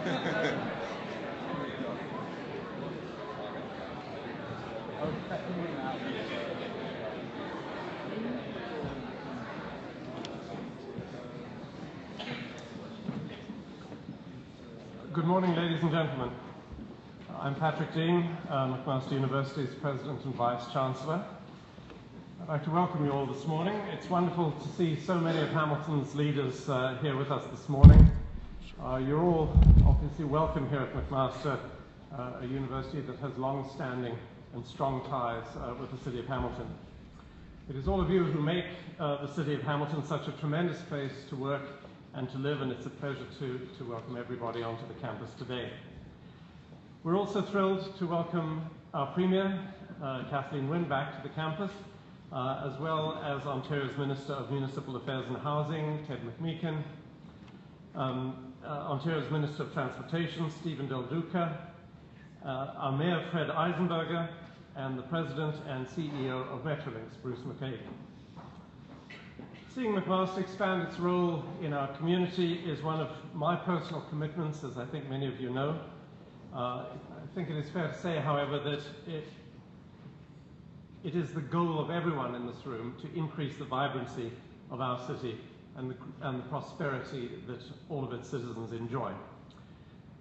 Good morning, ladies and gentlemen. I'm Patrick Dean, McMaster University's President and Vice Chancellor. I'd like to welcome you all this morning. It's wonderful to see so many of Hamilton's leaders here with us this morning. You're all obviously welcome here at McMaster, a university that has long-standing and strong ties with the city of Hamilton. It is all of you who make the city of Hamilton such a tremendous place to work and to live, and it's a pleasure to welcome everybody onto the campus today. We're also thrilled to welcome our Premier, Kathleen Wynne, back to the campus, as well as Ontario's Minister of Municipal Affairs and Housing, Ted McMeekin, Ontario's Minister of Transportation, Stephen Del Duca, our Mayor, Fred Eisenberger, and the President and CEO of Metrolinx, Bruce McCabe. Seeing McMaster expand its role in our community is one of my personal commitments, as I think many of you know. I think it is fair to say, however, that it is the goal of everyone in this room to increase the vibrancy of our city and the prosperity that all of its citizens enjoy.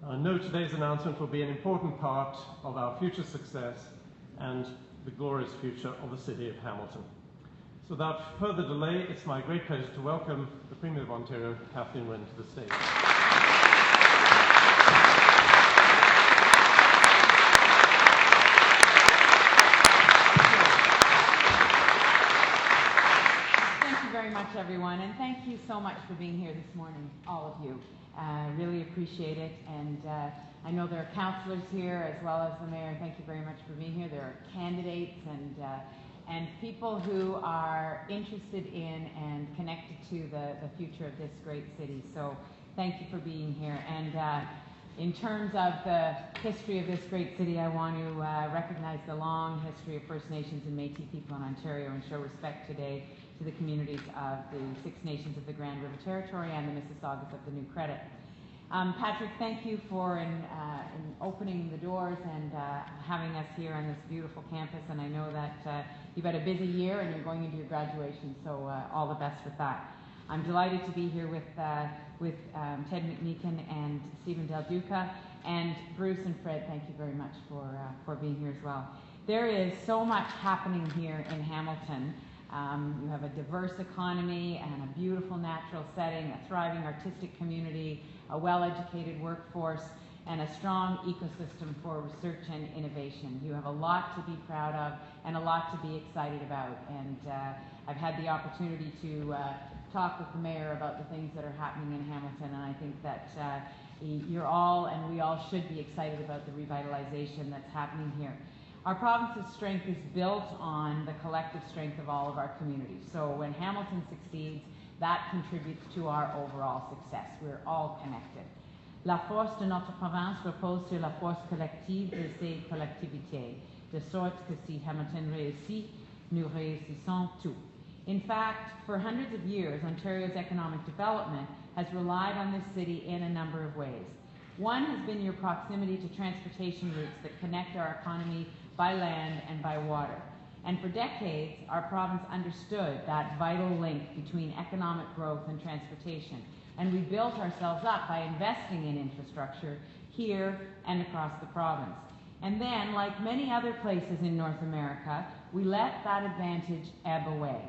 I know today's announcement will be an important part of our future success and the glorious future of the city of Hamilton. So without further delay, it's my great pleasure to welcome the Premier of Ontario, Kathleen Wynne, to the stage. Thank you very much, everyone, and thank you so much for being here this morning, all of you. Really appreciate it, and I know there are councillors here as well as the mayor. Thank you very much for being here. There are candidates and people who are interested in and connected to the future of this great city. So thank you for being here. And in terms of the history of this great city, I want to recognize the long history of First Nations and Métis people in Ontario and show respect today to the communities of the Six Nations of the Grand River Territory and the Mississaugas of the New Credit. Patrick, thank you for in opening the doors and having us here on this beautiful campus. And I know that you've had a busy year and you're going into your graduation, so all the best with that. I'm delighted to be here with Ted McMeekin and Stephen Del Duca, and Bruce and Fred. Thank you very much for being here as well. There is so much happening here in Hamilton. You have a diverse economy and a beautiful natural setting, a thriving artistic community, a well-educated workforce, and a strong ecosystem for research and innovation. You have a lot to be proud of and a lot to be excited about. And I've had the opportunity to talk with the mayor about the things that are happening in Hamilton, and I think that you're all, and we all should be excited about the revitalization that's happening here. Our province's strength is built on the collective strength of all of our communities. So when Hamilton succeeds, that contributes to our overall success. We're all connected. La force de notre province repose sur la force collective de ses collectivités, de sorte que si Hamilton réussit, nous réussissons tous. In fact, for hundreds of years, Ontario's economic development has relied on this city in a number of ways. One has been your proximity to transportation routes that connect our economy by land and by water. And for decades, our province understood that vital link between economic growth and transportation. And we built ourselves up by investing in infrastructure here and across the province. And then, like many other places in North America, we let that advantage ebb away.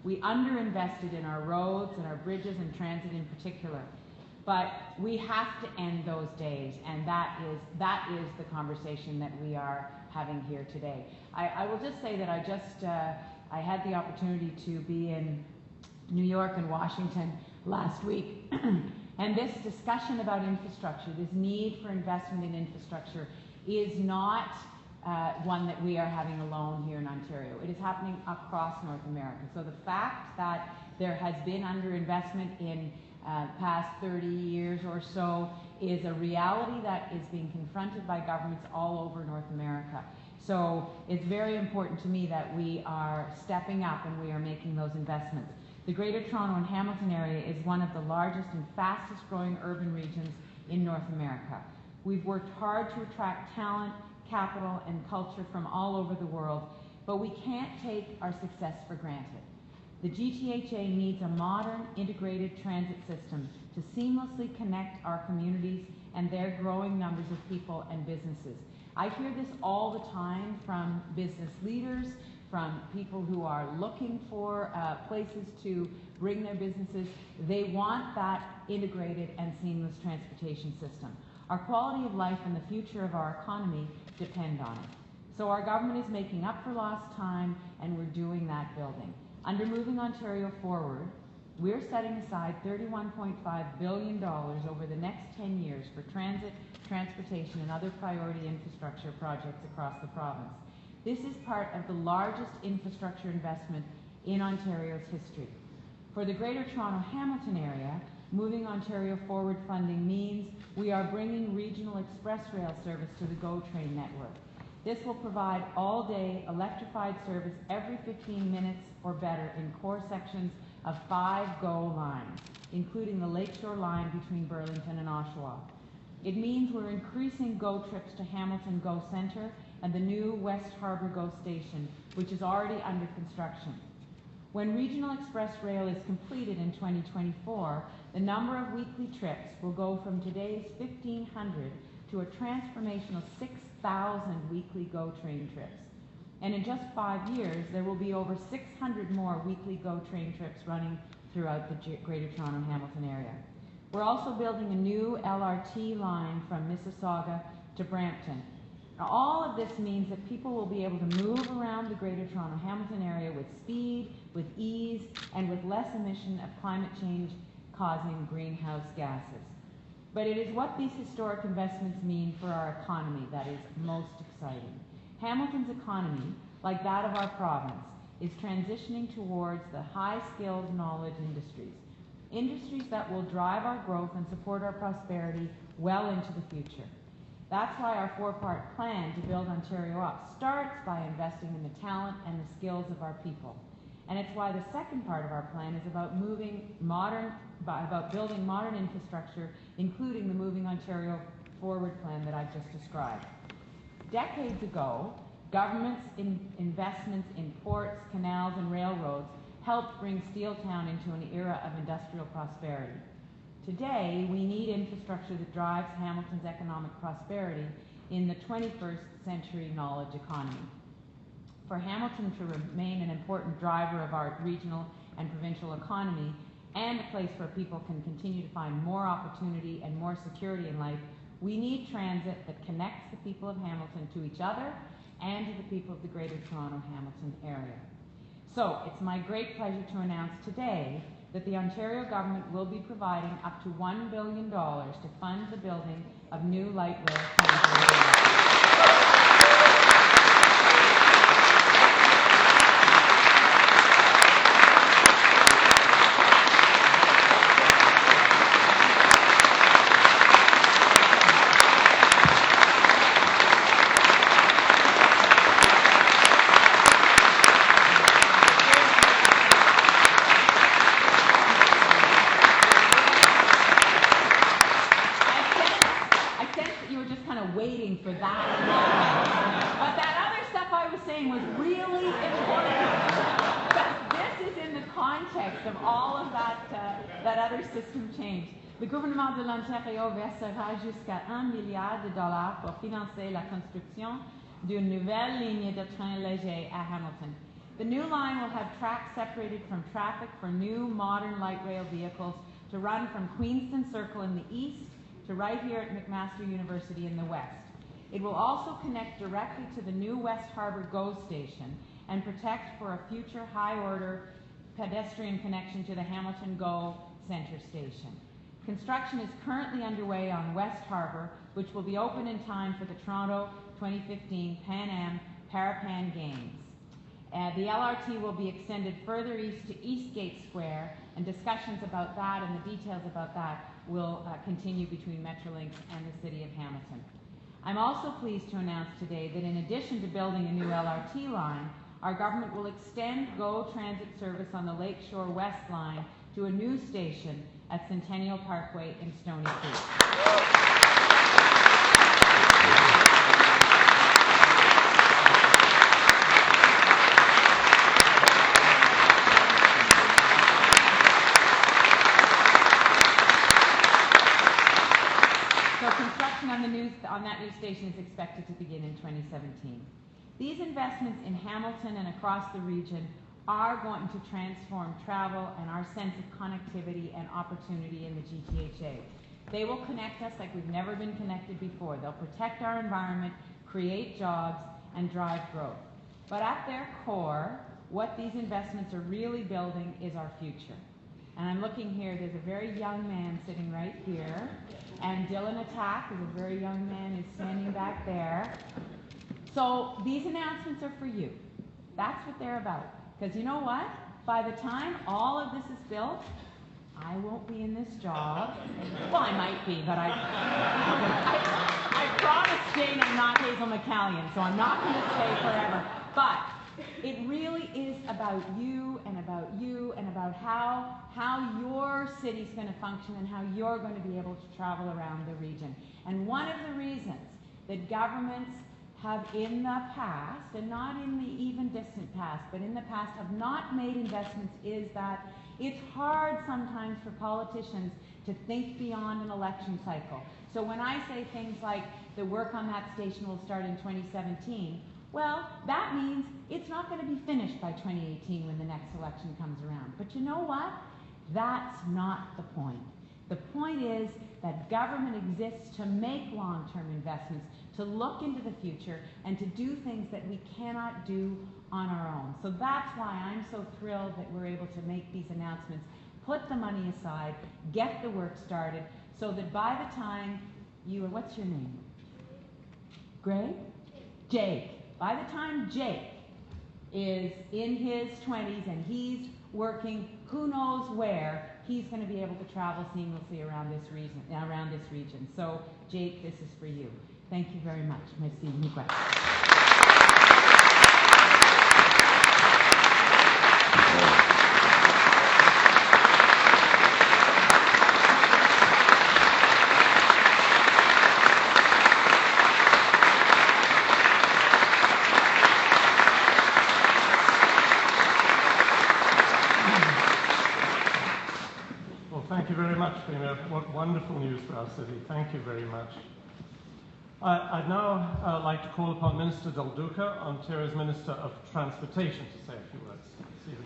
We underinvested in our roads and our bridges and transit in particular. But we have to end those days, and that is the conversation that we are having here today. I will just say that I had the opportunity to be in New York and Washington last week, and this discussion about infrastructure, this need for investment in infrastructure, is not one that we are having alone here in Ontario. It is happening across North America. So the fact that there has been underinvestment in past 30 years or so is a reality that is being confronted by governments all over North America. So it's very important to me that we are stepping up and we are making those investments. The Greater Toronto and Hamilton area is one of the largest and fastest growing urban regions in North America. We've worked hard to attract talent, capital, and culture from all over the world, but we can't take our success for granted. The GTHA needs a modern, integrated transit system to seamlessly connect our communities and their growing numbers of people and businesses. I hear this all the time from business leaders, from people who are looking for places to bring their businesses. They want that integrated and seamless transportation system. Our quality of life and the future of our economy depend on it. So our government is making up for lost time, and we're doing that building. Under Moving Ontario Forward, we're setting aside $31.5 billion over the next 10 years for transit, transportation, and other priority infrastructure projects across the province. This is part of the largest infrastructure investment in Ontario's history. For the Greater Toronto-Hamilton area, Moving Ontario Forward funding means we are bringing regional express rail service to the GO train network. This will provide all-day electrified service every 15 minutes or better in core sections of 5 GO lines, including the Lakeshore line between Burlington and Oshawa. It means we're increasing GO trips to Hamilton GO Centre and the new West Harbour GO station, which is already under construction. When Regional Express Rail is completed in 2024, the number of weekly trips will go from today's 1,500 to a transformational 6,000 weekly GO train trips. And in just 5 years, there will be over 600 more weekly GO train trips running throughout the Greater Toronto-Hamilton area. We're also building a new LRT line from Mississauga to Brampton. Now, all of this means that people will be able to move around the Greater Toronto-Hamilton area with speed, with ease, and with less emission of climate change causing greenhouse gases. But it is what these historic investments mean for our economy that is most exciting. Hamilton's economy, like that of our province, is transitioning towards the high-skilled knowledge industries. Industries that will drive our growth and support our prosperity well into the future. That's why our 4-part plan to build Ontario up starts by investing in the talent and the skills of our people. And it's why the second part of our plan is about building modern infrastructure, including the Moving Ontario Forward plan that I've just described. Decades ago, government's investments in ports, canals, and railroads helped bring Steeltown into an era of industrial prosperity. Today, we need infrastructure that drives Hamilton's economic prosperity in the 21st century knowledge economy. For Hamilton to remain an important driver of our regional and provincial economy and a place where people can continue to find more opportunity and more security in life, we need transit that connects the people of Hamilton to each other and to the people of the Greater Toronto-Hamilton area. So, it's my great pleasure to announce today that the Ontario government will be providing up to $1 billion to fund the building of new light rail transit. Waiting for that moment. But that other stuff I was saying was really important. But this is in the context of all of that other system change. Le gouvernement de l'Ontario versera jusqu'à $1 milliard pour financer la construction d'une nouvelle ligne de train léger à Hamilton. The new line will have tracks separated from traffic for new modern light rail vehicles to run from Queenston Circle in the east to right here at McMaster University in the west. It will also connect directly to the new West Harbour GO station and protect for a future high-order pedestrian connection to the Hamilton GO Centre station. Construction is currently underway on West Harbour, which will be open in time for the Toronto 2015 Pan Am Parapan Games. The LRT will be extended further east to Eastgate Square, and discussions about that and the details about that will continue between Metrolinx and the City of Hamilton. I'm also pleased to announce today that in addition to building a new LRT line, our government will extend GO transit service on the Lakeshore West line to a new station at Centennial Parkway in Stony Creek. So construction on that new station is expected to begin in 2017. These investments in Hamilton and across the region are going to transform travel and our sense of connectivity and opportunity in the GTHA. They will connect us like we've never been connected before. They'll protect our environment, create jobs, and drive growth. But at their core, what these investments are really building is our future. And I'm looking here, there's a very young man sitting right here, and Dylan Attack is a very young man who's standing back there. So these announcements are for you. That's what they're about. Because you know what? By the time all of this is built, I won't be in this job. Well, I might be, but I promised Jane I'm not Hazel McCallion, so I'm not going to stay forever. But it really is about you and about you and about how your city's going to function and how you're going to be able to travel around the region. And one of the reasons that governments have in the past, and not in the even distant past, but in the past have not made investments is that it's hard sometimes for politicians to think beyond an election cycle. So when I say things like the work on that station will start in 2017, well, that means it's not going to be finished by 2018 when the next election comes around. But you know what? That's not the point. The point is that government exists to make long-term investments, to look into the future, and to do things that we cannot do on our own. So that's why I'm so thrilled that we're able to make these announcements, put the money aside, get the work started, so that by the time what's your name? Greg? Jake. By the time Jake is in his 20s and he's working who knows where, he's going to be able to travel seamlessly around this region. So, Jake, this is for you. Thank you very much. Merci beaucoup. Thank you very much, Premier. What wonderful news for our city. Thank you very much. I'd now like to call upon Minister Del Duca, Ontario's Minister of Transportation, to say a few words. Stephen.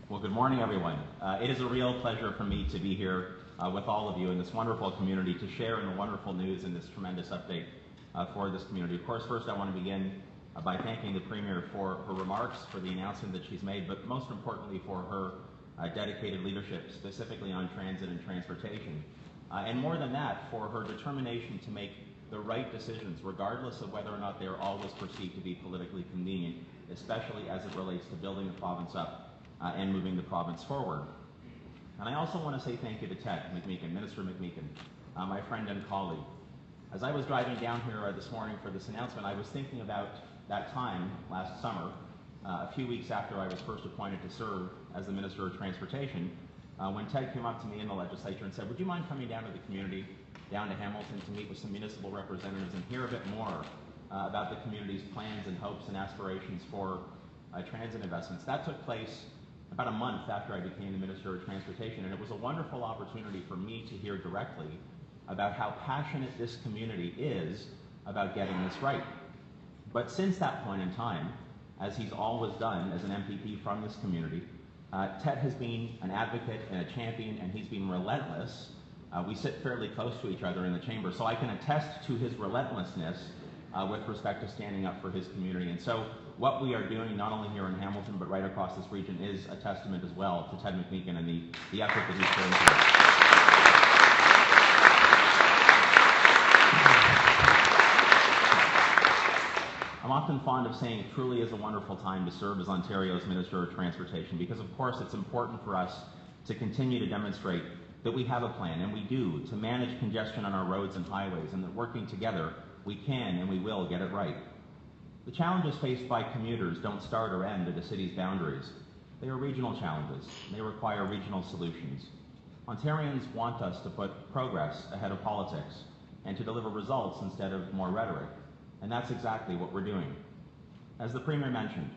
Well, good morning, everyone. It is a real pleasure for me to be here with all of you in this wonderful community to share in the wonderful news and this tremendous update for this community. Of course, first I want to begin by thanking the Premier for her remarks, for the announcement that she's made, but most importantly for her dedicated leadership, specifically on transit and transportation. And more than that, for her determination to make the right decisions, regardless of whether or not they're always perceived to be politically convenient, especially as it relates to building the province up and moving the province forward. And I also want to say thank you to Ted McMeekin, Minister McMeekin, my friend and colleague. As I was driving down here this morning for this announcement, I was thinking about that time last summer, a few weeks after I was first appointed to serve as the Minister of Transportation, when Ted came up to me in the legislature and said, would you mind coming down to the community, down to Hamilton, to meet with some municipal representatives and hear a bit more about the community's plans and hopes and aspirations for transit investments. That took place about a month after I became the Minister of Transportation, and it was a wonderful opportunity for me to hear directly about how passionate this community is about getting this right. But since that point in time, as he's always done as an MPP from this community, Ted has been an advocate and a champion, and he's been relentless. We sit fairly close to each other in the chamber, so I can attest to his relentlessness with respect to standing up for his community. And so what we are doing, not only here in Hamilton, but right across this region, is a testament as well to Ted McMeekin and the effort that he's put into it. I'm often fond of saying it truly is a wonderful time to serve as Ontario's Minister of Transportation, because of course it's important for us to continue to demonstrate that we have a plan, and we do, to manage congestion on our roads and highways, and that working together we can and we will get it right. The challenges faced by commuters don't start or end at a city's boundaries. They are regional challenges, and they require regional solutions. Ontarians want us to put progress ahead of politics and to deliver results instead of more rhetoric. And that's exactly what we're doing. As the Premier mentioned,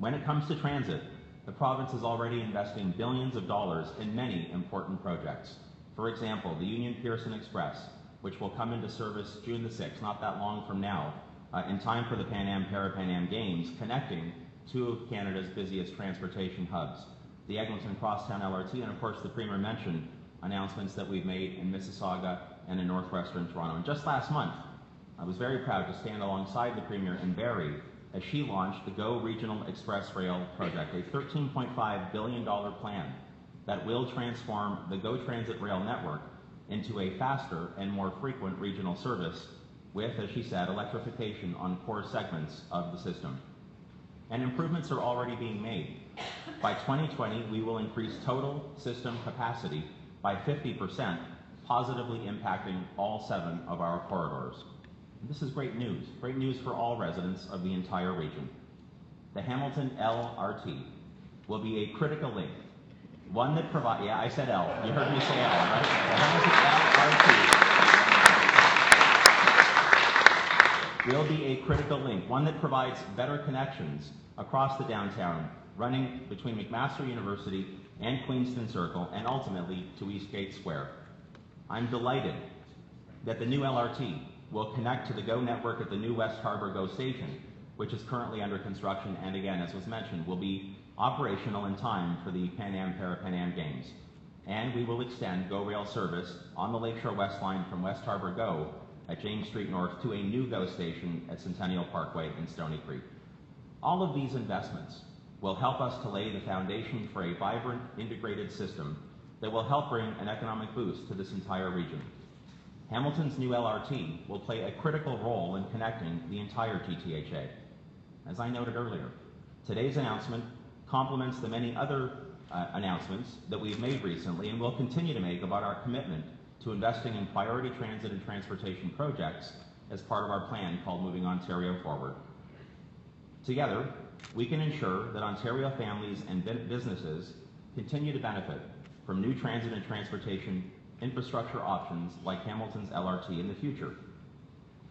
When it comes to transit, the province is already investing billions of dollars in many important projects. For example, the Union Pearson Express, which will come into service June the 6th, not that long from now, in time for the Pan Am Para-Pan Am Games, connecting two of Canada's busiest transportation hubs, the Eglinton Crosstown LRT, and of course the Premier mentioned announcements that we've made in Mississauga and in northwestern Toronto. And just last month, I was very proud to stand alongside the Premier in Barrie as she launched the GO Regional Express Rail project, a $13.5 billion plan that will transform the GO Transit Rail network into a faster and more frequent regional service with, as she said, electrification on core segments of the system. And improvements are already being made. By 2020, we will increase total system capacity by 50%, positively impacting all 7 of our corridors. And this is great news for all residents of the entire region. The Hamilton LRT will be a critical link, one that provides, yeah, I said L, you heard me say L, right? The Hamilton LRT will be a critical link, one that provides better connections across the downtown, running between McMaster University and Queenston Circle, and ultimately to Eastgate Square. I'm delighted that the new LRT will connect to the GO network at the new West Harbour GO station, which is currently under construction and, again, as was mentioned, will be operational in time for the Pan Am Para-Pan Am Games. And we will extend GO Rail service on the Lakeshore West Line from West Harbour GO at James Street North to a new GO station at Centennial Parkway in Stony Creek. All of these investments will help us to lay the foundation for a vibrant, integrated system that will help bring an economic boost to this entire region. Hamilton's new LRT will play a critical role in connecting the entire GTHA. As I noted earlier, today's announcement complements the many other announcements that we've made recently and will continue to make about our commitment to investing in priority transit and transportation projects as part of our plan called Moving Ontario Forward. Together, we can ensure that Ontario families and businesses continue to benefit from new transit and transportation infrastructure options like Hamilton's LRT in the future.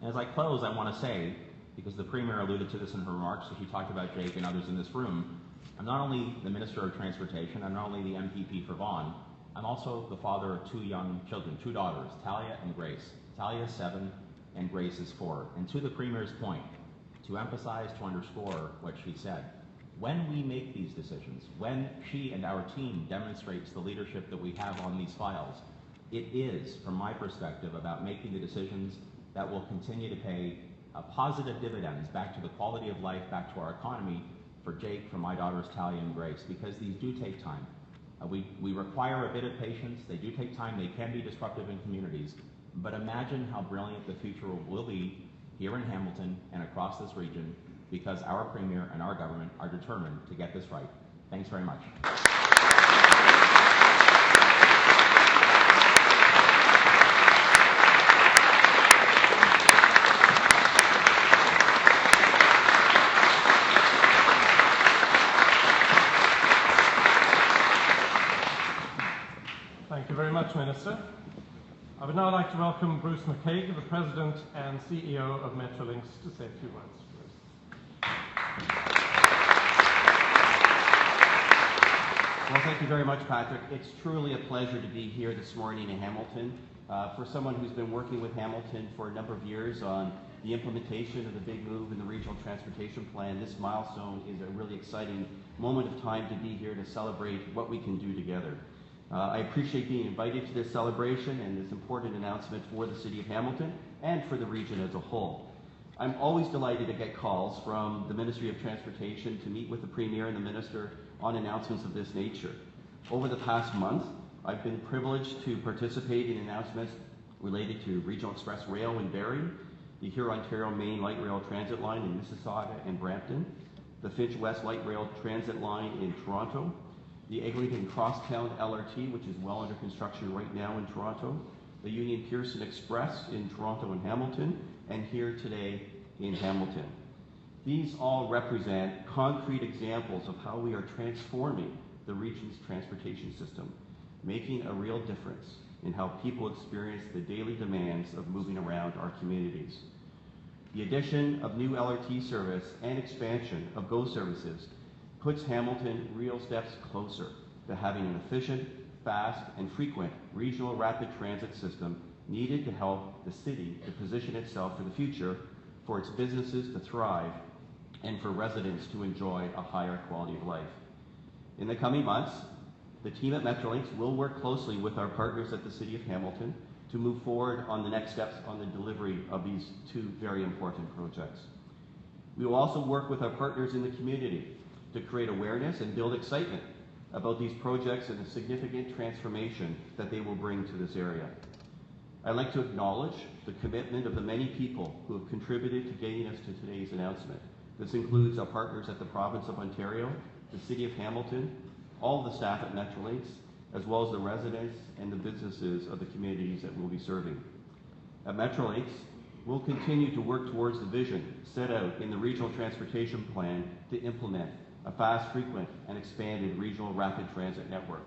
And as I close, I want to say, because the Premier alluded to this in her remarks, as she talked about Jake and others in this room, I'm not only the Minister of Transportation, I'm not only the MPP for Vaughan, I'm also the father of 2 young children, 2 daughters, Talia and Grace. Talia is 7 and Grace is 4. And to the Premier's point, to emphasize, to underscore what she said, when we make these decisions, when she and our team demonstrates the leadership that we have on these files, it is, from my perspective, about making the decisions that will continue to pay positive dividends back to the quality of life, back to our economy, for Jake, for my daughters Talia and Grace, because these do take time. We require a bit of patience. They do take time. They can be disruptive in communities. But imagine how brilliant the future will be here in Hamilton and across this region, because our Premier and our government are determined to get this right. Thanks very much. Thank you very much, Minister. I would now like to welcome Bruce McCaig, the President and CEO of Metrolinx, to say a few words. Bruce. Well, thank you very much, Patrick. It's truly a pleasure to be here this morning in Hamilton. For someone who's been working with Hamilton for a number of years on the implementation of the big move in the Regional Transportation Plan, this milestone is a really exciting moment of time to be here to celebrate what we can do together. I appreciate being invited to this celebration and this important announcement for the City of Hamilton and for the region as a whole. I'm always delighted to get calls from the Ministry of Transportation to meet with the Premier and the Minister on announcements of this nature. Over the past month, I've been privileged to participate in announcements related to Regional Express Rail in Barrie, the Huron-Ontario Main Light Rail Transit Line in Mississauga and Brampton, the Finch West Light Rail Transit Line in Toronto, the Eglinton Crosstown LRT, which is well under construction right now in Toronto, the Union Pearson Express in Toronto and Hamilton, and here today in Hamilton. These all represent concrete examples of how we are transforming the region's transportation system, making a real difference in how people experience the daily demands of moving around our communities. The addition of new LRT service and expansion of GO services puts Hamilton real steps closer to having an efficient, fast, and frequent regional rapid transit system needed to help the city to position itself for the future, for its businesses to thrive, and for residents to enjoy a higher quality of life. In the coming months, the team at Metrolinx will work closely with our partners at the City of Hamilton to move forward on the next steps on the delivery of these two very important projects. We will also work with our partners in the community to create awareness and build excitement about these projects and the significant transformation that they will bring to this area. I'd like to acknowledge the commitment of the many people who have contributed to getting us to today's announcement. This includes our partners at the Province of Ontario, the City of Hamilton, all the staff at Metrolinx, as well as the residents and the businesses of the communities that we'll be serving. At Metrolinx, we'll continue to work towards the vision set out in the Regional Transportation Plan to implement a fast, frequent, and expanded regional rapid transit network.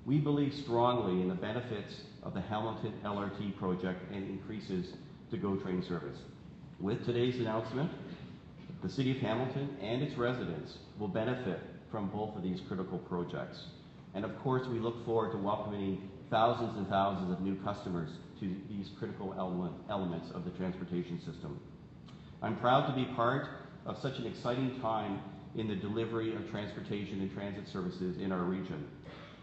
We believe strongly in the benefits of the Hamilton LRT project and increases to GO train service. With today's announcement, the City of Hamilton and its residents will benefit from both of these critical projects. And of course, we look forward to welcoming thousands and thousands of new customers to these critical elements of the transportation system. I'm proud to be part of such an exciting time in the delivery of transportation and transit services in our region.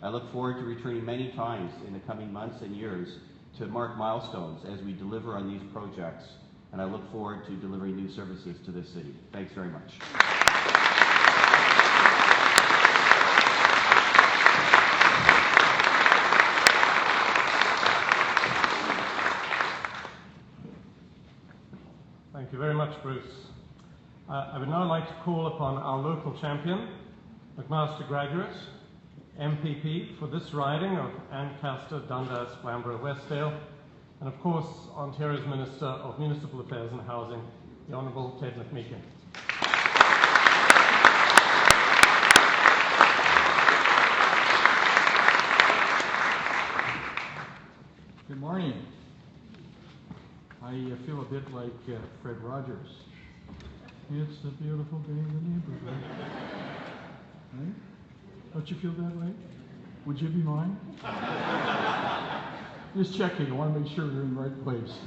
I look forward to returning many times in the coming months and years to mark milestones as we deliver on these projects, and I look forward to delivering new services to this city. Thanks very much. Thank you very much, Bruce. I would now like to call upon our local champion, McMaster graduate, MPP for this riding of Ancaster, Dundas, Flamborough, Westdale, and of course, Ontario's Minister of Municipal Affairs and Housing, the Honourable Ted McMeekin. Good morning. I feel a bit like Fred Rogers. It's a beautiful day in the neighborhood. Right? Don't you feel that way? Would you be mine? Just checking. I want to make sure we're in the right place.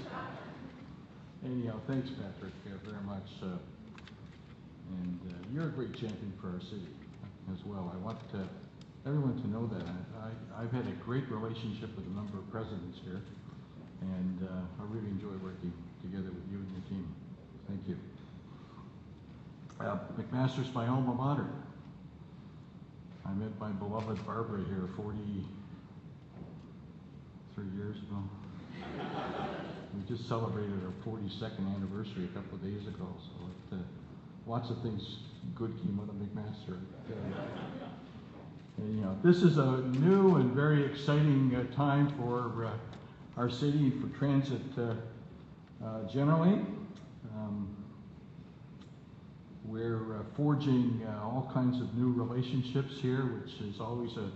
Anyhow, thanks, Patrick, very much. And you're a great champion for our city as well. I want everyone to know that. I've had a great relationship with a number of presidents here, and I really enjoy working together with you and your team. Thank you. McMaster's my alma mater. I met my beloved Barbara here 43 years ago. We just celebrated our 42nd anniversary a couple of days ago, so lots of things good came out of McMaster. Anyhow, this is a new and very exciting time for our city and for transit generally. We're forging all kinds of new relationships here, which is always a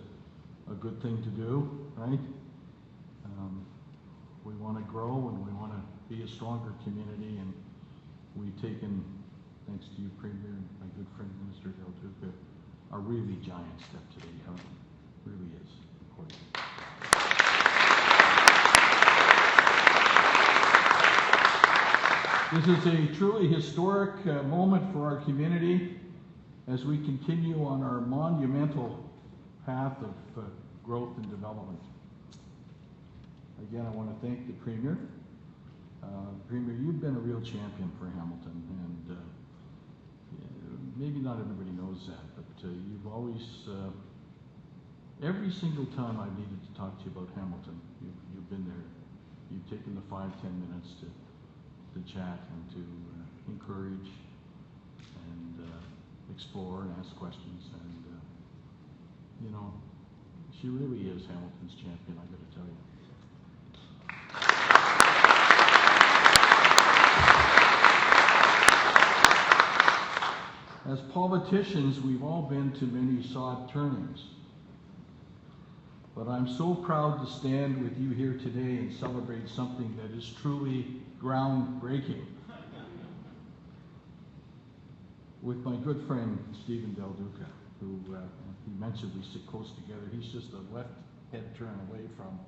good thing to do, right? We want to grow and we want to be a stronger community, and we've taken, thanks to you, Premier, and my good friend, Minister Del Duca, a really giant step today. It really is important. This is a truly historic moment for our community as we continue on our monumental path of growth and development. Again, I want to thank the Premier. Premier, you've been a real champion for Hamilton, and maybe not everybody knows that, but you've always, every single time I've needed to talk to you about Hamilton, you've been there. You've taken the 5-10 minutes to chat and to encourage and explore and ask questions, and you know, she really is Hamilton's champion, I got to tell you. As politicians, we've all been to many sod turnings, but I'm so proud to stand with you here today and celebrate something that is truly groundbreaking. with my good friend Stephen Del Duca, who he mentioned we sit close together. He's just a left head turn away from,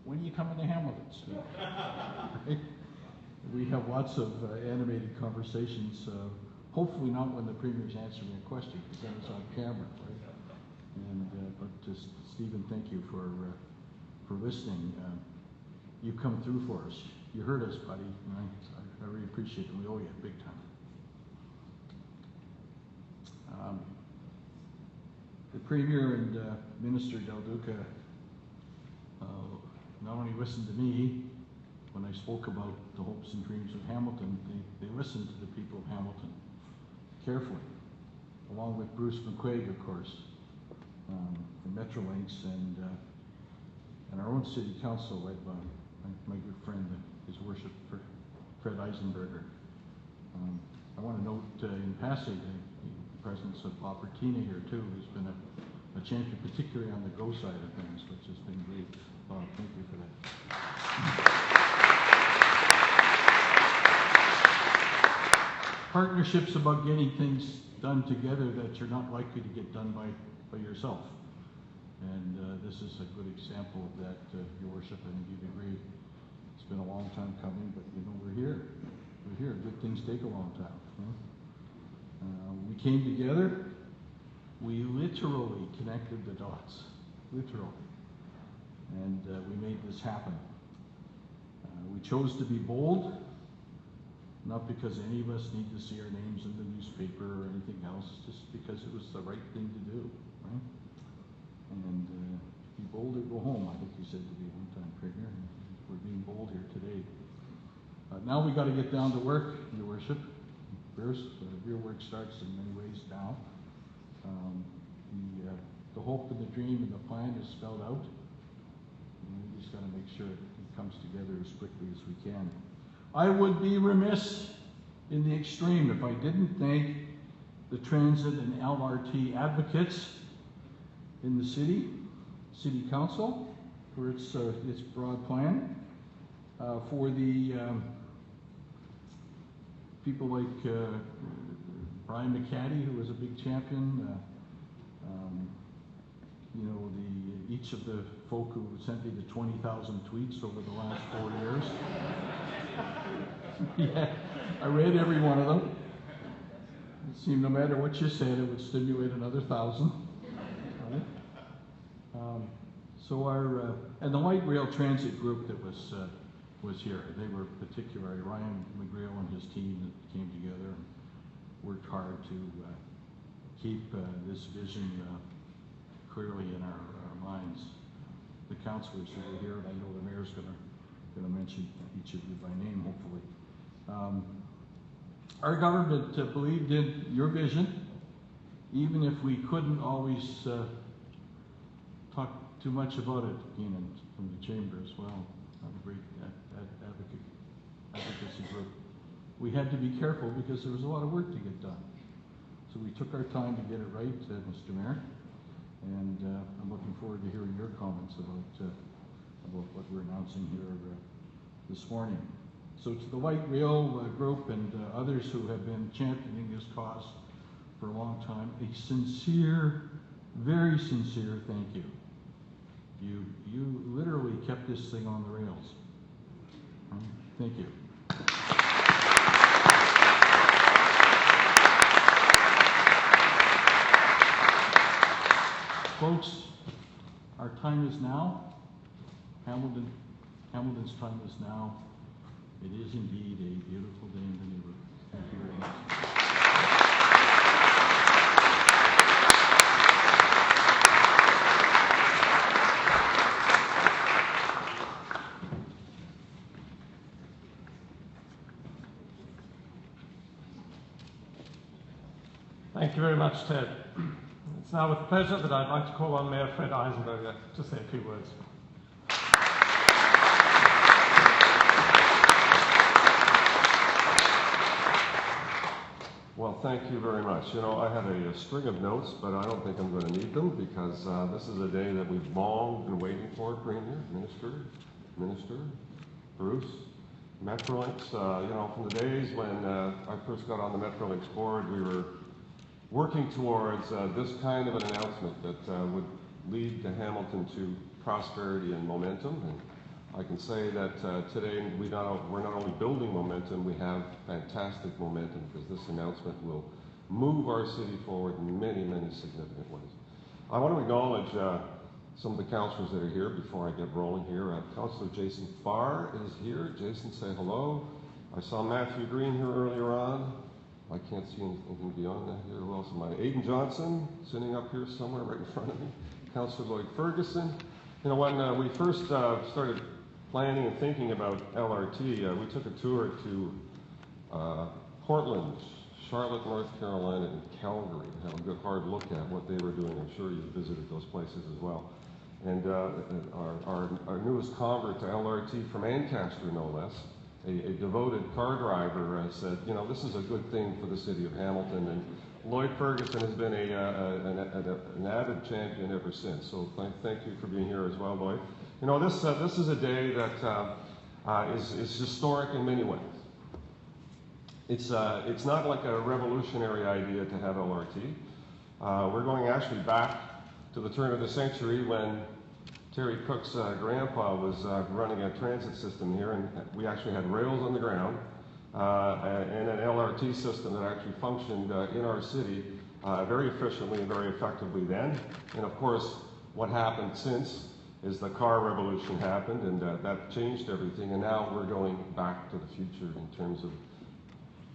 when are you coming to Hamilton, Steve? Right? We have lots of animated conversations, hopefully not when the Premier's answering a question, because then it's on camera, right? And, but just, Stephen, thank you for listening. You come through for us. You heard us, buddy. I really appreciate it. We owe you big time. The Premier and Minister Del Duca not only listened to me when I spoke about the hopes and dreams of Hamilton, they listened to the people of Hamilton carefully, along with Bruce McQuaig, of course, from Metrolinx, and our own city council led by my good friend, His Worship Fred Eisenberger. I want to note in passing the presence of Bob Bertina here too, who's been a champion, particularly on the Go side of things, which has been great. Bob, thank you for that. Partnerships about getting things done together that you're not likely to get done by yourself. And this is a good example of that, Your Worship. I think you'd agree. It's been a long time coming, but you know, we're here. We're here. Good things take a long time. Right? We came together. We literally connected the dots. Literally. And we made this happen. We chose to be bold, not because any of us need to see our names in the newspaper or anything else, just because it was the right thing to do. Right? And be bold or go home, I think you said to me one time, Premier. We're being bold here today. Now we got to get down to work, Your Worship. First, real work starts in many ways now. The hope and the dream and the plan is spelled out. And we just got to make sure it comes together as quickly as we can. I would be remiss in the extreme if I didn't thank the transit and LRT advocates in the city council for its broad plan, for the people like Brian McCaddy, who was a big champion, you know, each of the folk who sent me the 20,000 tweets over the last 4 years. Yeah, I read every one of them. It seemed no matter what you said, it would stimulate another 1,000. Right? So our and the light rail transit group that was here, they were particularly Ryan McGrail and his team that came together and worked hard to keep this vision clearly in our minds. The councillors who were here, and I know the mayor's going to mention each of you by name, hopefully. Our government believed in your vision, even if we couldn't always talk too much about it, Keenan, from the chamber as well. A great advocacy group. We had to be careful because there was a lot of work to get done. So we took our time to get it right, Mr. Mayor. And I'm looking forward to hearing your comments about what we're announcing here this morning. So to the light rail group and others who have been championing this cause for a long time, a sincere, very sincere thank you. You literally kept this thing on the rails. Thank you. Folks, our time is now. Hamilton's time is now. It is indeed a beautiful day in the neighborhood. Thank you very much. Thank you very much, Ted. It's now with pleasure that I'd like to call on Mayor Fred Eisenberger to say a few words. Well, thank you very much. You know, I had a string of notes, but I don't think I'm going to need them because this is a day that we've long been waiting for, Premier, Minister, Bruce, Metrolinx. You know, from the days when I first got on the Metrolinx board, we were working towards this kind of an announcement that would lead to Hamilton to prosperity and momentum. And I can say that today we're not only building momentum, we have fantastic momentum, because this announcement will move our city forward in many, many significant ways. I want to acknowledge some of the councillors that are here before I get rolling here. Councillor Jason Farr is here. Jason, say hello. I saw Matthew Green here earlier on. I can't see anything beyond that here. Who else am I? Aidan Johnson, sitting up here somewhere right in front of me. Councillor Lloyd Ferguson. You know, when we first started planning and thinking about LRT, we took a tour to Portland, Charlotte, North Carolina, and Calgary, and had a good hard look at what they were doing. I'm sure you visited those places as well. And our newest convert to LRT from Ancaster, no less, a devoted car driver, said, you know, this is a good thing for the city of Hamilton. And Lloyd Ferguson has been an avid champion ever since. So thank you for being here as well, Lloyd. You know, this is a day that is historic in many ways. It's not like a revolutionary idea to have LRT. We're going actually back to the turn of the century when Terry Cook's grandpa was running a transit system here, and we actually had rails on the ground and an LRT system that actually functioned in our city very efficiently and very effectively then. And of course, what happened since is the car revolution happened, and that changed everything. And now we're going back to the future in terms of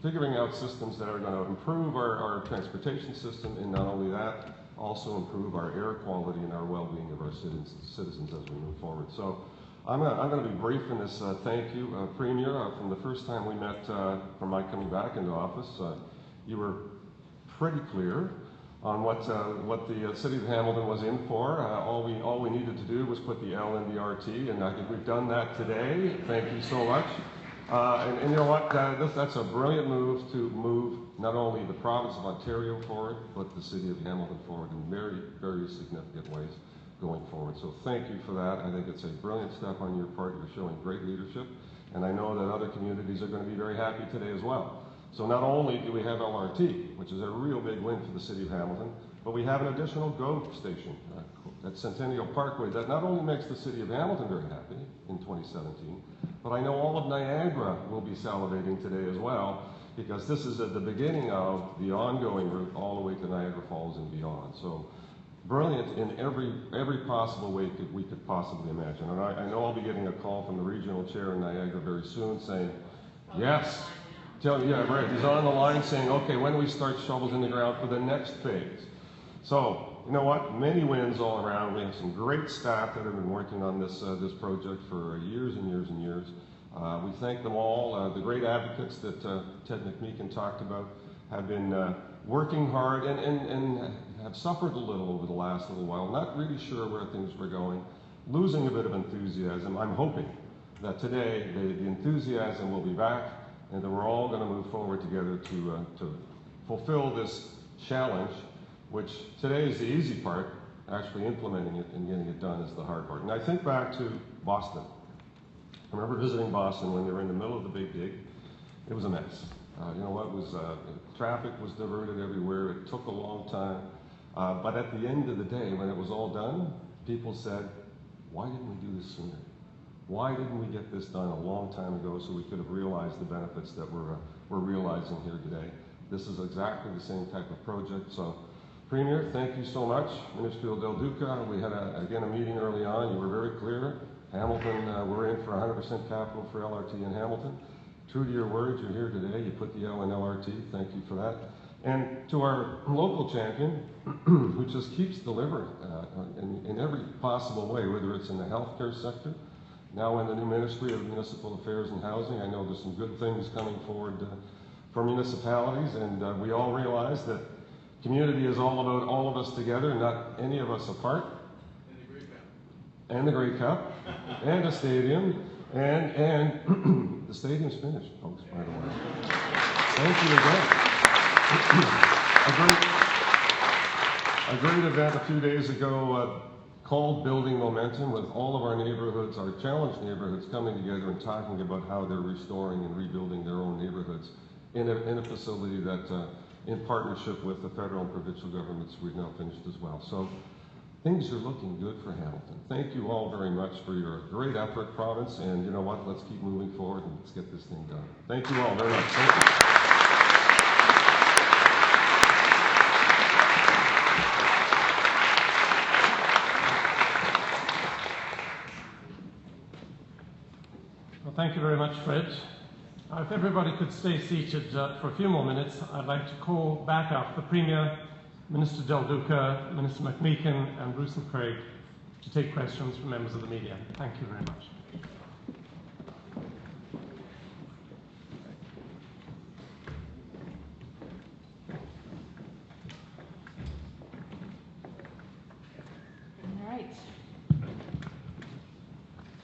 figuring out systems that are going to improve our transportation system, and not only that, also improve our air quality and our well-being of our citizens as we move forward. So I'm going to be brief in this thank you. Premier, from the first time we met from my coming back into office, you were pretty clear on what the city of Hamilton was in for. All we needed to do was put the L in the RT, and I think we've done that today. Thank you so much. And you know what, that's a brilliant move to move not only the province of Ontario forward, but the city of Hamilton forward in very, very significant ways going forward. So thank you for that. I think it's a brilliant step on your part. You're showing great leadership, and I know that other communities are going to be very happy today as well. So not only do we have LRT, which is a real big win for the city of Hamilton, but we have an additional GO station at Centennial Parkway that not only makes the city of Hamilton very happy in 2017, but I know all of Niagara will be salivating today as well, because this is at the beginning of the ongoing route all the way to Niagara Falls and beyond. So brilliant in every possible way we could possibly imagine. And I know I'll be getting a call from the regional chair in Niagara very soon saying, yes, yeah, right, he's on the line saying, okay, when do we start shovels in the ground for the next phase? So, you know what, many wins all around. We have some great staff that have been working on this project for years and years and years. We thank them all. The great advocates that Ted McMeekin talked about have been working hard and have suffered a little over the last little while, not really sure where things were going, losing a bit of enthusiasm. I'm hoping that today the enthusiasm will be back, and that we're all going to move forward together to fulfill this challenge, which today is the easy part. Actually implementing it and getting it done is the hard part. And I think back to Boston. I remember visiting Boston when they were in the middle of the big dig. It was a mess. You know what, traffic was diverted everywhere. It took a long time. But at the end of the day, when it was all done, people said, why didn't we do this sooner? Why didn't we get this done a long time ago so we could have realized the benefits that we're realizing here today? This is exactly the same type of project. So, Premier, thank you so much. Minister Del Duca, we had again a meeting early on. You were very clear. Hamilton, we're in for 100% capital for LRT in Hamilton. True to your words, you're here today. You put the L in LRT. Thank you for that. And to our local champion, who just keeps delivering in every possible way, whether it's in the healthcare sector, now in the new Ministry of Municipal Affairs and Housing. I know there's some good things coming forward for municipalities, and we all realize that community is all about all of us together, not any of us apart. And the Grey Cup. And the stadium. And the stadium's finished, folks, by the way. Thank you again. A great event a few days ago called Building Momentum, with all of our neighborhoods, our challenged neighborhoods, coming together and talking about how they're restoring and rebuilding their own neighborhoods in a facility that in partnership with the federal and provincial governments. We've now finished as well. So things are looking good for Hamilton. Thank you all very much for your great effort, province, and you know what, let's keep moving forward and let's get this thing done. Thank you all very much. Thank you. Well, thank you very much, Fred. If everybody could stay seated for a few more minutes, I'd like to call back up the Premier, Minister Del Duca, Minister McMeekin, and Bruce and Craig to take questions from members of the media. Thank you very much. All right.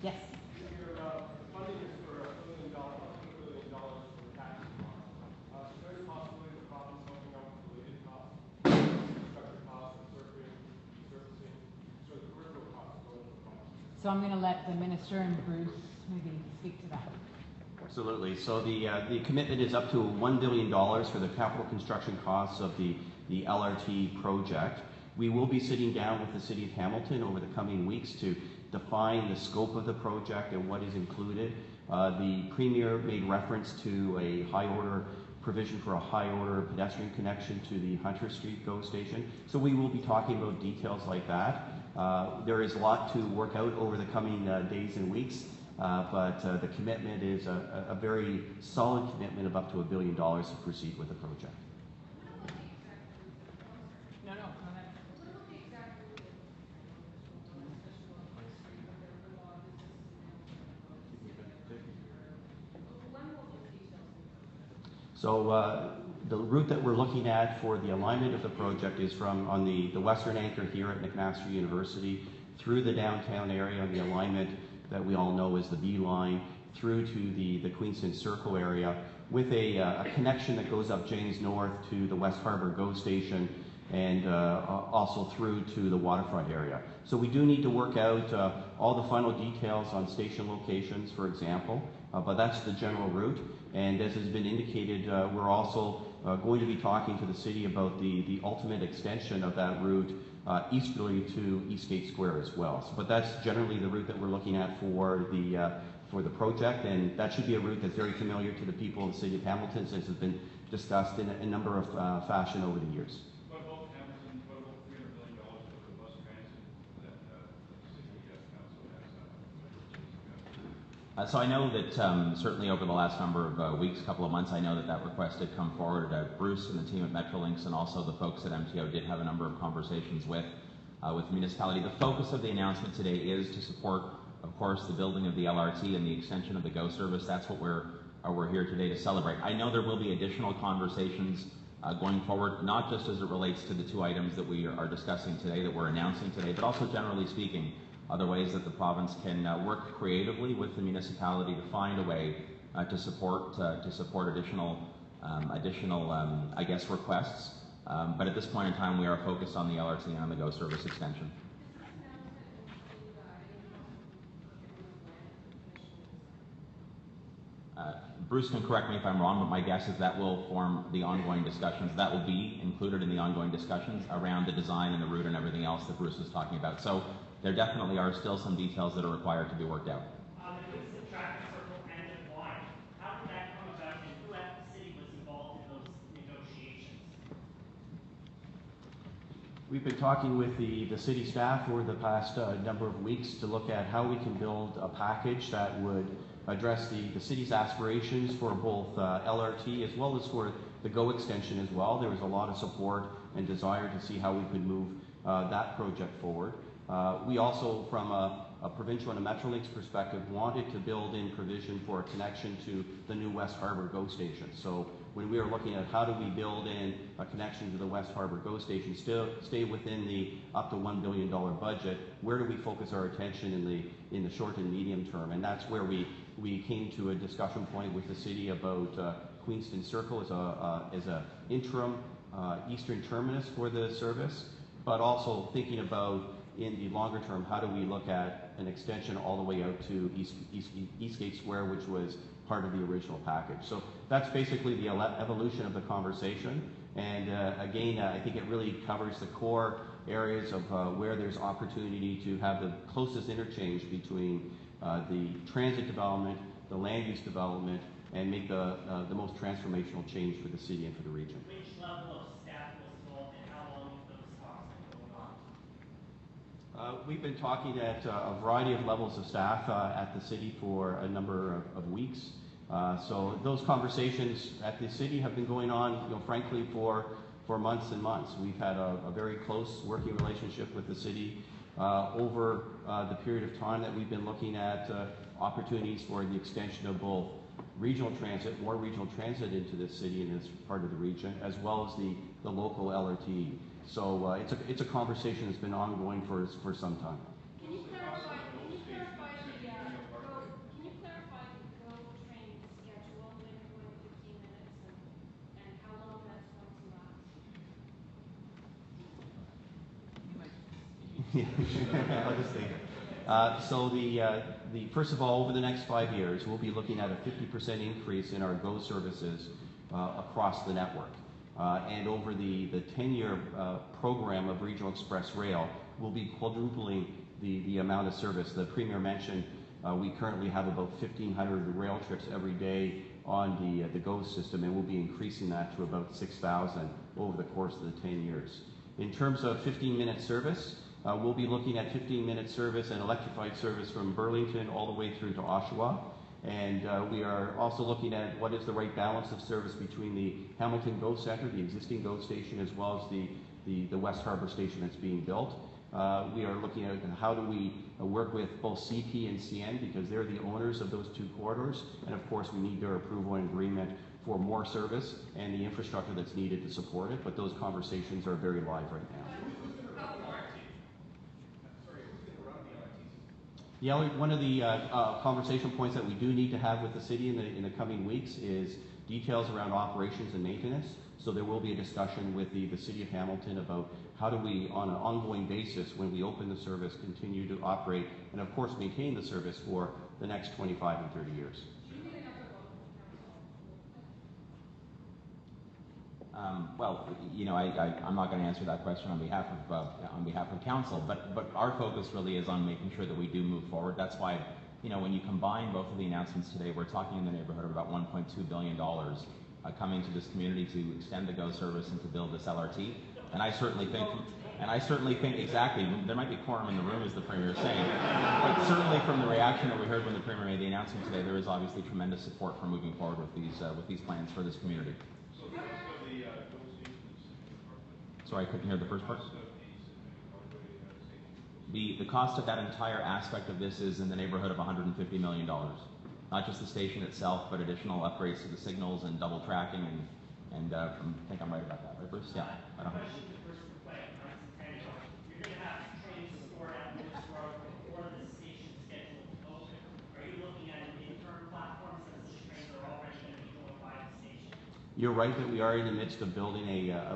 Yes. Funding is for $1 billion for the tax reform. Is there a possibility the province helping out with related costs, infrastructure costs, resurfacing, so the peripheral costs go to the province? So I'm going to let the minister and Bruce maybe speak to that. Absolutely. So the commitment is up to $1 billion for the capital construction costs of the LRT project. We will be sitting down with the City of Hamilton over the coming weeks to define the scope of the project and what is included. The Premier made reference to a high-order provision for a high-order pedestrian connection to the Hunter Street GO station. So we will be talking about details like that. There is a lot to work out over the coming days and weeks, but the commitment is a very solid commitment of up to $1 billion to proceed with the project. So the route that we're looking at for the alignment of the project is from on the western anchor here at McMaster University through the downtown area on the alignment that we all know is the B line through to the Queenston Circle area with a connection that goes up James North to the West Harbour GO station and also through to the waterfront area. So we do need to work out all the final details on station locations, for example, but that's the general route. And as has been indicated, we're also going to be talking to the city about the ultimate extension of that route easterly to Eastgate Square as well. So, but that's generally the route that we're looking at for the project, and that should be a route that's very familiar to the people of the city of Hamilton, since it's been discussed in a number of fashion over the years. What about Hamilton? What about $300 million for the bus transit that the city council has? So I know that certainly over the last number of weeks, couple of months, I know that request did come forward. Bruce and the team at Metrolinx and also the folks at MTO did have a number of conversations with the municipality. The focus of the announcement today is to support, of course, the building of the LRT and the extension of the GO service. That's what we're here today to celebrate. I know there will be additional conversations going forward, not just as it relates to the two items that we are discussing today, that we're announcing today, but also generally speaking, other ways that the province can work creatively with the municipality to find a way to support additional I guess, requests. But at this point in time, we are focused on the LRT and on the GO service extension. Bruce can correct me if I'm wrong, but my guess is that will form the ongoing discussions. That will be included in the ongoing discussions around the design and the route and everything else that Bruce was talking about. So there definitely are still some details that are required to be worked out. The use of traffic circle and of why. How did that come about, and who at the city was involved in those negotiations? We've been talking with the city staff over the past number of weeks to look at how we can build a package that would address the city's aspirations for both LRT as well as for the GO extension as well. There was a lot of support and desire to see how we could move that project forward. We also, from a provincial and a Metrolinx perspective, wanted to build in provision for a connection to the new West Harbour GO station. So when we were looking at how do we build in a connection to the West Harbour GO station, still stay within the up to $1 billion budget, where do we focus our attention in the short and medium term? And that's where we came to a discussion point with the city about Queenston Circle as a interim eastern terminus for the service, but also thinking about in the longer term, how do we look at an extension all the way out to Eastgate Square, which was part of the original package. So that's basically the evolution of the conversation, And again, I think it really covers the core areas of where there's opportunity to have the closest interchange between the transit development, the land use development, and make the most transformational change for the city and for the region. Which level of staff was involved and how long have those talks been going on? We've been talking at a variety of levels of staff at the city for a number of weeks. So those conversations at the city have been going on, frankly, for months and months. We've had a very close working relationship with the city over the period of time that we've been looking at opportunities for the extension of both regional transit, more regional transit into this city and this part of the region, as well as the local LRT. So it's a conversation that's been ongoing for some time. Can you clarify the GO train schedule, when you're going 15 minutes, and how long that's going to last? I'll just say. So the first of all, over the next 5 years, we'll be looking at a 50% increase in our GO services across the network. And over the 10-year program of Regional Express Rail, we'll be quadrupling the amount of service. The Premier mentioned we currently have about 1,500 rail trips every day on the GO system, and we'll be increasing that to about 6,000 over the course of the 10 years. In terms of 15-minute service, we'll be looking at 15-minute service and electrified service from Burlington all the way through to Oshawa. And we are also looking at what is the right balance of service between the Hamilton GO Centre, the existing GO station, as well as the West Harbour station that's being built. We are looking at how do we work with both CP and CN, because they're the owners of those two corridors. And of course, we need their approval and agreement for more service and the infrastructure that's needed to support it. But those conversations are very live right now. Yeah, one of the conversation points that we do need to have with the city in the coming weeks is details around operations and maintenance. So there will be a discussion with the city of Hamilton about how do we, on an ongoing basis, when we open the service, continue to operate and, of course, maintain the service for the next 25 and 30 years. Well, I'm not going to answer that question on behalf of council, but our focus really is on making sure that we do move forward. That's why, when you combine both of the announcements today, we're talking in the neighborhood of about $1.2 billion coming to this community to extend the GO service and to build this LRT. And I certainly think exactly, there might be quorum in the room, as the Premier is saying, but certainly from the reaction that we heard when the Premier made the announcement today, there is obviously tremendous support for moving forward with these plans for this community. Sorry, I couldn't hear the first part. The cost of that entire aspect of this is in the neighborhood of $150 million. Not just the station itself, but additional upgrades to the signals and double tracking and I think I'm right about that, right, Bruce? Yeah. I don't know. You're going to have trains stored at Moose Road before the station scheduled to open. Are you looking at an interim platform since the trains are already going to be going by the station? You're right that we are in the midst of building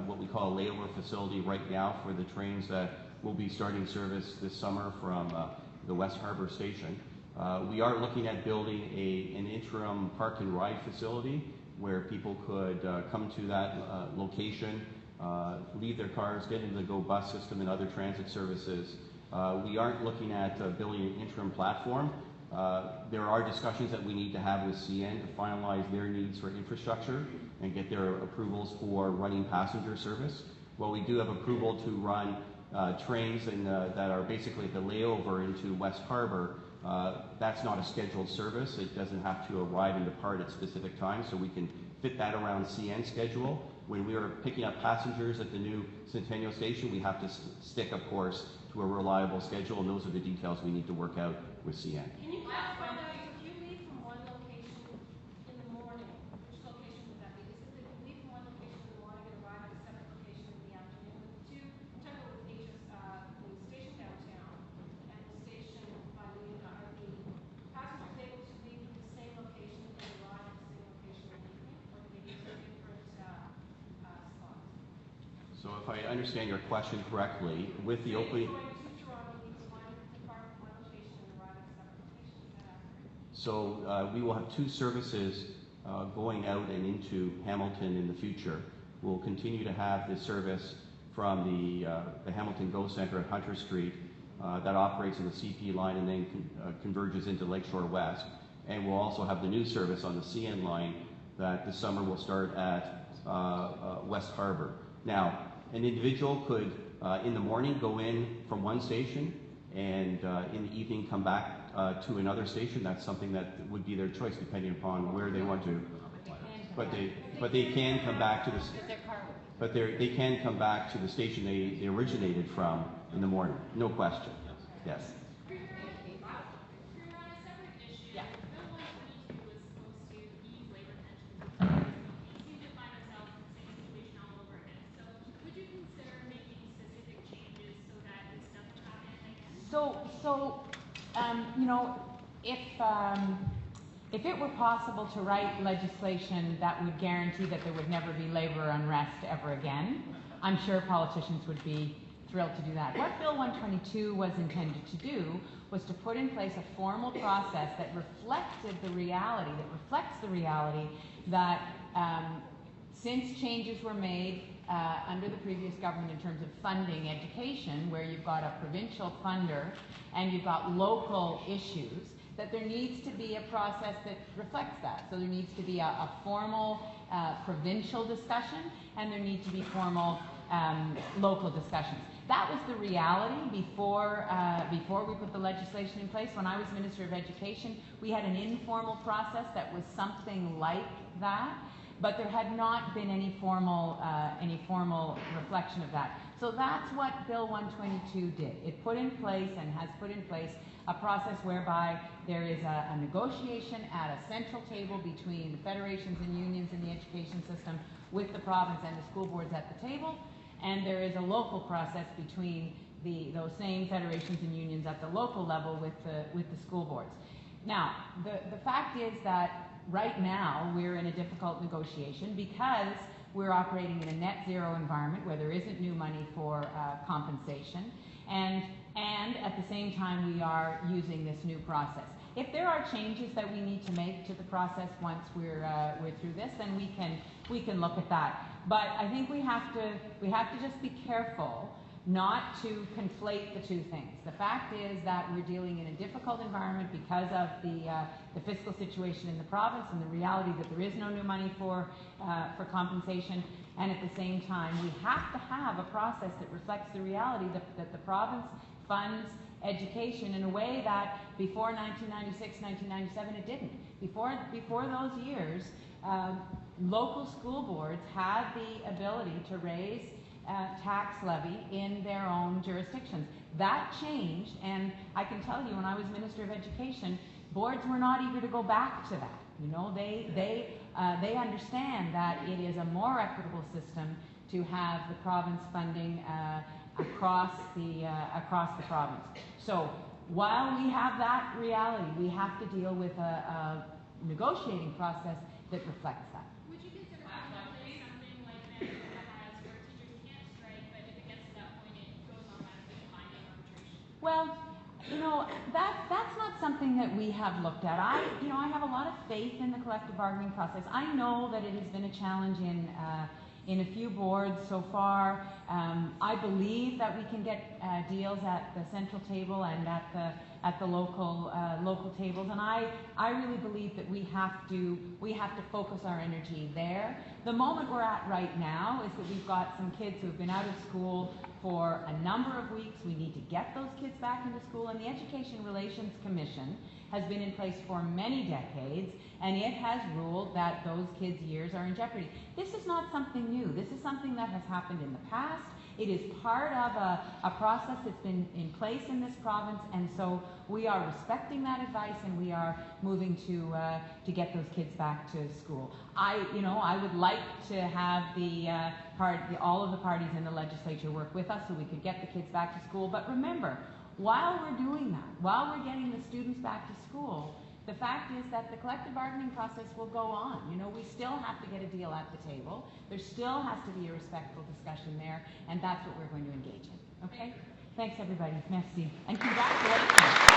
what we call a layover facility right now for the trains that will be starting service this summer from the West Harbour station. We are looking at building an interim park and ride facility where people could come to that location, leave their cars, get into the GO bus system and other transit services. We aren't looking at building an interim platform. There are discussions that we need to have with CN to finalize their needs for infrastructure and get their approvals for running passenger service. While we do have approval to run trains that are basically the layover into West Harbour, that's not a scheduled service. It doesn't have to arrive and depart at specific times, so we can fit that around CN schedule. When we are picking up passengers at the new Centennial Station, we have to stick, of course, to a reliable schedule, and those are the details we need to work out with CN. Can you clarify that? If you leave from one location in the morning, which location would that be? Is it that you leave from one location in the morning and arrive at a separate location in the afternoon? I'm talking about the station downtown and the station by the passengers able to leave from the same location and arrive at the same location in the evening, or do they use different slots? So if I understand your question correctly, with the opening... So we will have two services going out and into Hamilton in the future. will continue to have this service from the Hamilton Go Center at Hunter Street that operates in the CP line and then converges into Lakeshore West. And we'll also have the new service on the CN line that this summer will start at West Harbour. Now, an individual could, in the morning, go in from one station and in the evening come back to another station. That's something that would be their choice depending upon where they want to. But they can come back to the they can come back to the station they originated from in the morning. No question. Yes. You know, if it were possible to write legislation that would guarantee that there would never be labor unrest ever again, I'm sure politicians would be thrilled to do that. What Bill 122 was intended to do was to put in place a formal process that reflected the reality, that since changes were made under the previous government in terms of funding education, where you've got a provincial funder and you've got local issues, that there needs to be a process that reflects that. So there needs to be a formal provincial discussion, and there need to be formal local discussions. That was the reality before we put the legislation in place. When I was Minister of Education, we had an informal process that was something like that, but there had not been any formal reflection of that. So that's what Bill 122 did. It put in place and has put in place a process whereby there is a negotiation at a central table between the federations and unions in the education system with the province and the school boards at the table, and there is a local process between those same federations and unions at the local level with the school boards. Now, the fact is that right now we're in a difficult negotiation because we're operating in a net zero environment where there isn't new money for compensation, and at the same time we are using this new process. If there are changes that we need to make to the process once we're through this, then we can look at that. But I think we have to just be careful not to conflate the two things. The fact is that we're dealing in a difficult environment because of the fiscal situation in the province and the reality that there is no new money for compensation, and at the same time we have to have a process that reflects the reality that the province funds education in a way that before 1996, 1997 it didn't. Before those years, local school boards had the ability to raise tax levy in their own jurisdictions. That changed, and I can tell you when I was Minister of Education, boards were not eager to go back to that. You know, they understand that it is a more equitable system to have the province funding across the province. So while we have that reality, we have to deal with a negotiating process that reflects that. Would you consider something like that has where teachers can't strike, but if it gets to that point, it goes automatically to binding arbitration? Well, you know, that's not something that we have looked at. I have a lot of faith in the collective bargaining process. I know that it has been a challenge in a few boards so far. I believe that we can get deals at the central table and at the local tables, and I really believe that we have to focus our energy there. The moment we're at right now is that we've got some kids who have been out of school for a number of weeks. We need to get those kids back into school, and the Education Relations Commission has been in place for many decades, and it has ruled that those kids' years are in jeopardy. This is not something new. This is something that has happened in the past. It is part of a process that's been in place in this province, and so we are respecting that advice, and we are moving to get those kids back to school. I would like to have all of the parties in the legislature work with us so we could get the kids back to school. But remember, while we're doing that, while we're getting the students back to school, the fact is that the collective bargaining process will go on. You know, we still have to get a deal at the table. There still has to be a respectful discussion there, and that's what we're going to engage in. Okay? Thanks, everybody. Merci. And congratulations.